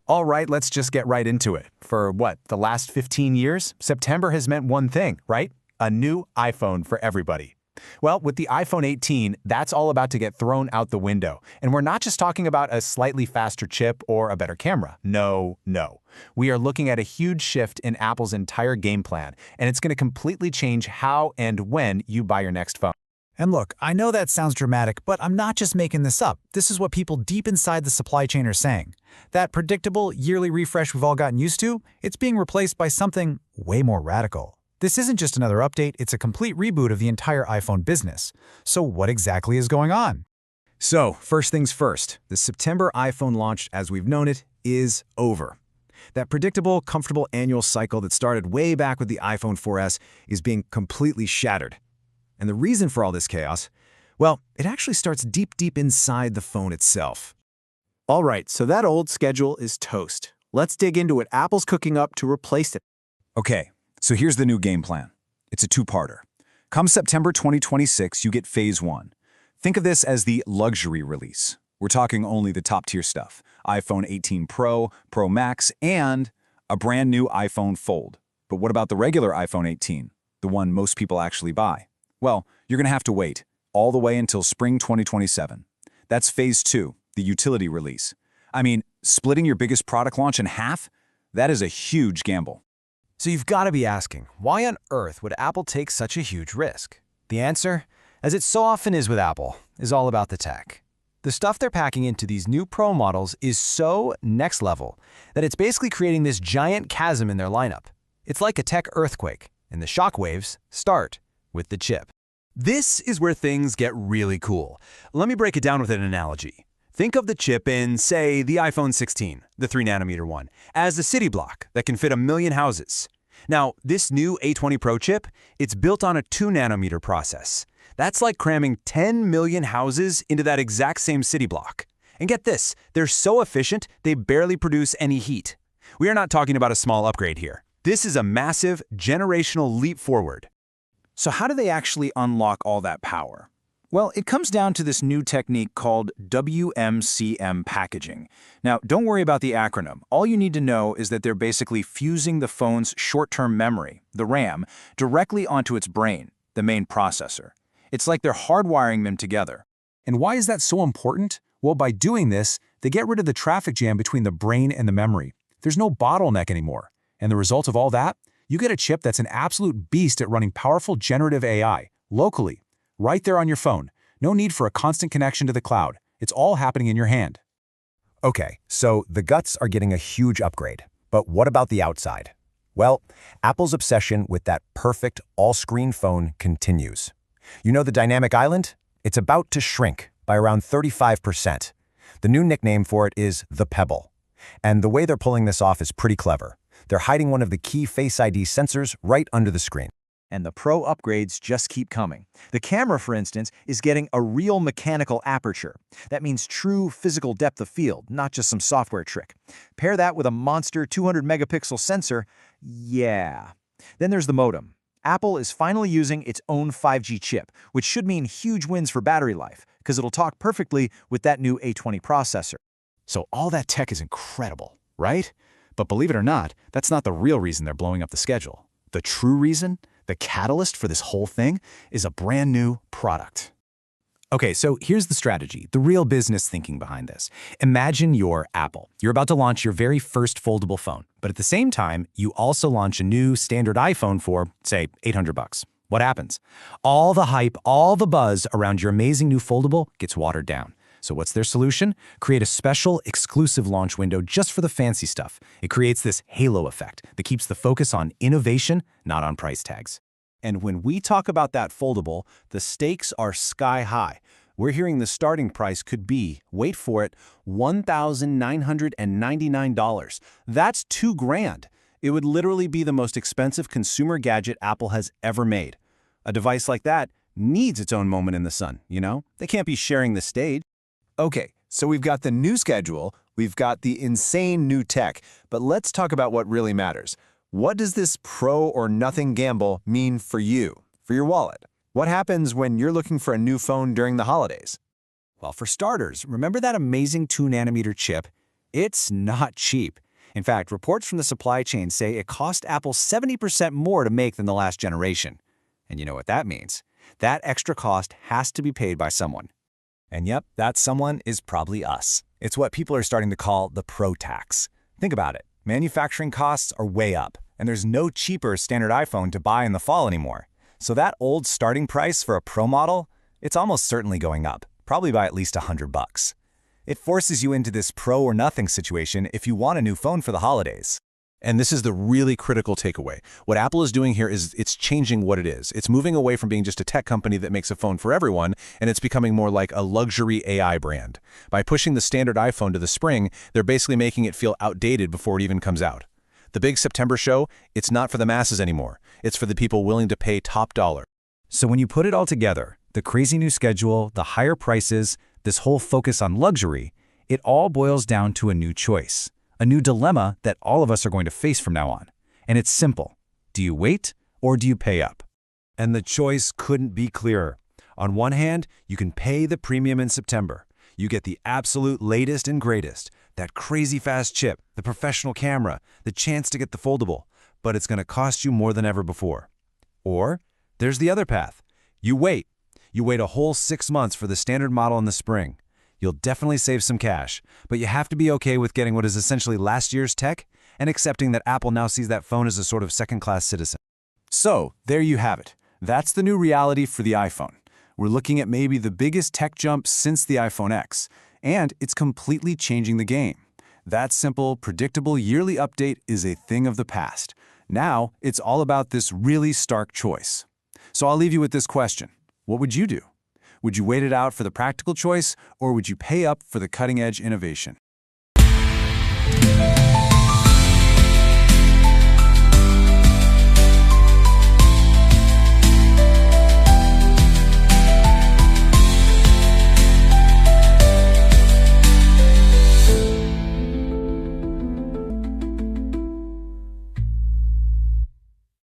All right, let's just get right into it. For what, the last 15 years, September has meant one thing, right? A new iPhone for everybody. Well, with the iPhone 18, that's all about to get thrown out the window. And we're not just talking about a slightly faster chip or a better camera. No. We are looking at a huge shift in Apple's entire game plan, and it's going to completely change how and when you buy your next phone. And look, I know that sounds dramatic, but I'm not just making this up. This is what people deep inside the supply chain are saying. That predictable yearly refresh we've all gotten used to, it's being replaced by something way more radical. This isn't just another update, it's a complete reboot of the entire iPhone business. So what exactly is going on? So, first things first, the September iPhone launch, as we've known it, is over. That predictable, comfortable annual cycle that started way back with the iPhone 4S is being completely shattered. And the reason for all this chaos? Well, it actually starts deep inside the phone itself. All right, so that old schedule is toast. Let's dig into what Apple's cooking up to replace it. Okay, so here's the new game plan. It's a two-parter. Come September 2026, you get Phase 1. Think of this as the luxury release. We're talking only the top-tier stuff. iPhone 18 Pro, Pro Max, and a brand new iPhone Fold. But what about the regular iPhone 18, the one most people actually buy? Well, you're going to have to wait all the way until spring 2027. That's Phase 2, the utility release. I mean, splitting your biggest product launch in half? That is a huge gamble. So you've got to be asking, why on earth would Apple take such a huge risk? The answer, as it so often is with Apple, is all about the tech. The stuff they're packing into these new Pro models is so next level that it's basically creating this giant chasm in their lineup. It's like a tech earthquake, and the shockwaves start with the chip. This is where things get really cool. Let me break it down with an analogy. Think of the chip in, say, the iPhone 16, the 3nm one, as a city block that can fit 1 million houses. Now, this new A20 Pro chip, it's built on a 2nm process. That's like cramming 10 million houses into that exact same city block. And get this, they're so efficient, they barely produce any heat. We are not talking about a small upgrade here. This is a massive, generational leap forward. So how do they actually unlock all that power? Well, it comes down to this new technique called WMCM packaging. Now, don't worry about the acronym. All you need to know is that they're basically fusing the phone's short-term memory, the RAM, directly onto its brain, the main processor. It's like they're hardwiring them together. And why is that so important? Well, by doing this, they get rid of the traffic jam between the brain and the memory. There's no bottleneck anymore. And the result of all that? You get a chip that's an absolute beast at running powerful generative AI, locally, right there on your phone. No need for a constant connection to the cloud. It's all happening in your hand. Okay, so the guts are getting a huge upgrade. But what about the outside? Well, Apple's obsession with that perfect all-screen phone continues. You know the dynamic island? It's about to shrink by around 35%. The new nickname for it is the Pebble. And the way they're pulling this off is pretty clever. They're hiding one of the key Face ID sensors right under the screen. And the Pro upgrades just keep coming. The camera, for instance, is getting a real mechanical aperture. That means true physical depth of field, not just some software trick. Pair that with a monster 200-megapixel sensor, yeah. Then there's the modem. Apple is finally using its own 5G chip, which should mean huge wins for battery life, because it'll talk perfectly with that new A20 processor. So all that tech is incredible, right? But believe it or not, that's not the real reason they're blowing up the schedule. The true reason, the catalyst for this whole thing, is a brand new product. Okay, so here's the strategy, the real business thinking behind this. Imagine you're Apple. You're about to launch your very first foldable phone, but at the same time, you also launch a new standard iPhone for, say, $800. What happens? All the hype, all the buzz around your amazing new foldable gets watered down. So what's their solution? Create a special, exclusive launch window just for the fancy stuff. It creates this halo effect that keeps the focus on innovation, not on price tags. And when we talk about that foldable, the stakes are sky high. We're hearing the starting price could be, wait for it, $1,999. That's $2,000. It would literally be the most expensive consumer gadget Apple has ever made. A device like that needs its own moment in the sun, you know? They can't be sharing the stage. Okay, so we've got the new schedule, we've got the insane new tech, but let's talk about what really matters. What does this pro or nothing gamble mean for you, for your wallet? What happens when you're looking for a new phone during the holidays? Well, for starters, remember that amazing 2nm chip? It's not cheap. In fact, reports from the supply chain say it cost Apple 70% more to make than the last generation. And you know what that means? That extra cost has to be paid by someone. And yep, that someone is probably us. It's what people are starting to call the Pro tax. Think about it. Manufacturing costs are way up, and there's no cheaper standard iPhone to buy in the fall anymore. So that old starting price for a Pro model, it's almost certainly going up, probably by at least $100. It forces you into this pro or nothing situation if you want a new phone for the holidays. And this is the really critical takeaway. What Apple is doing here is it's changing what it is. It's moving away from being just a tech company that makes a phone for everyone, and it's becoming more like a luxury AI brand. By pushing the standard iPhone to the spring, they're basically making it feel outdated before it even comes out. The big September show, it's not for the masses anymore. It's for the people willing to pay top dollar. So when you put it all together, the crazy new schedule, the higher prices, this whole focus on luxury, it all boils down to a new choice, a new dilemma that all of us are going to face from now on. And it's simple. Do you wait or do you pay up? And the choice couldn't be clearer. On one hand, you can pay the premium in September. You get the absolute latest and greatest, that crazy fast chip, the professional camera, the chance to get the foldable, but it's going to cost you more than ever before. Or there's the other path. You wait. You wait a whole 6 months for the standard model in the spring. You'll definitely save some cash, but you have to be okay with getting what is essentially last year's tech and accepting that Apple now sees that phone as a sort of second-class citizen. So, there you have it. That's the new reality for the iPhone. We're looking at maybe the biggest tech jump since the iPhone X, and it's completely changing the game. That simple, predictable yearly update is a thing of the past. Now, it's all about this really stark choice. So I'll leave you with this question. What would you do? Would you wait it out for the practical choice, or would you pay up for the cutting-edge innovation?